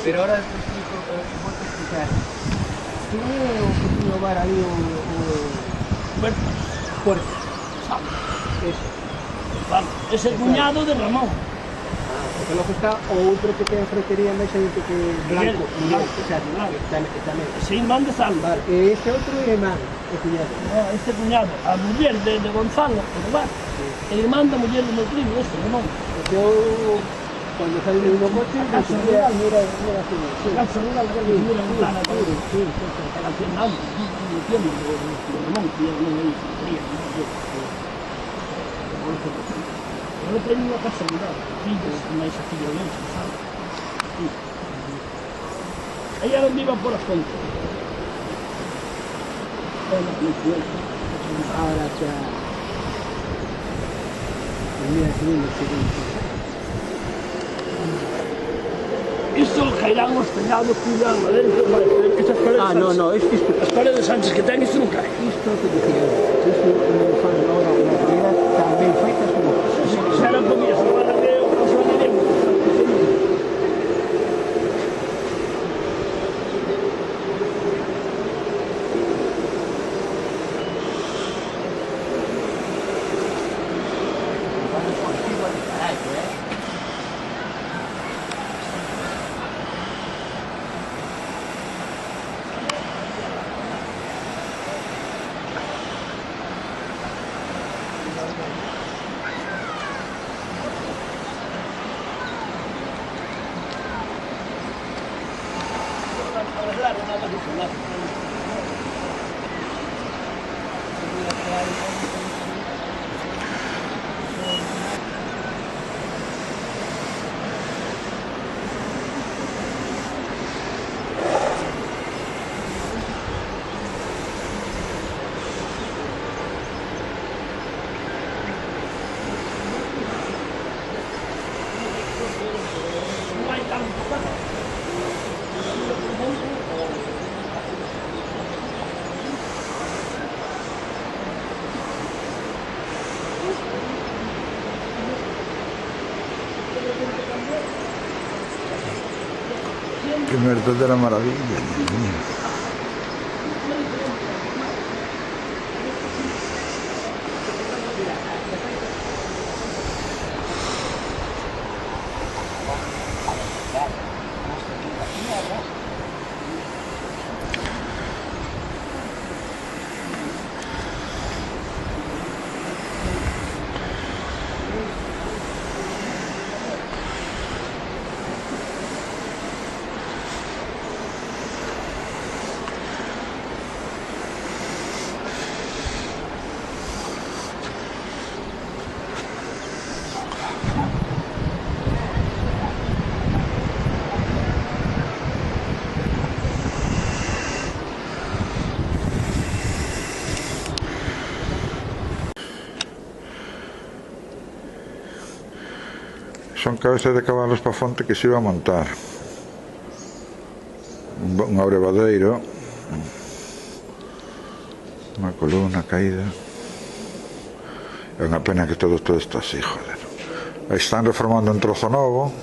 Pero ahora te explico, voy a explicar. Tiene un pequeño bar ahí, Puerta. Ese cuñado de Ramón. Porque logo está o outro que ten froitería máis xente que blanco, tamén. Ese irmán de Salva. Vale, e este outro é irmán, o cuñado. No, este cuñado, a muller de Gonzalo, o bar, el irmán da muller do meu primo, este, Ramón. Eu, cando salí no coche, Casa rural, mira así. Casa rural, mira a ventana, para hacer nada, no tiene, Ramón, que ya non é fría, eu teño unha casa rural, fillos, máis a filla de Elche, sabe? Aí era onde iban por as contas. Ahora ya... Mira aquí lo seguinte. Isto caerán os peñados, cuidan adentro, estas paredes No, isto... As paredes anchas que ten, isto non cae. Isto que dicía, isto non fan ahora unha realidad tan ben feitas como... Xa non podía salvar a que os vaniremos. Qué verdadera maravilla, Dios mío. Son cabezas de cabalos para fonte que se iba a montar un abrevadeiro, unha columna caída. É unha pena que todo isto así, joder. Aí están reformando un trozo novo.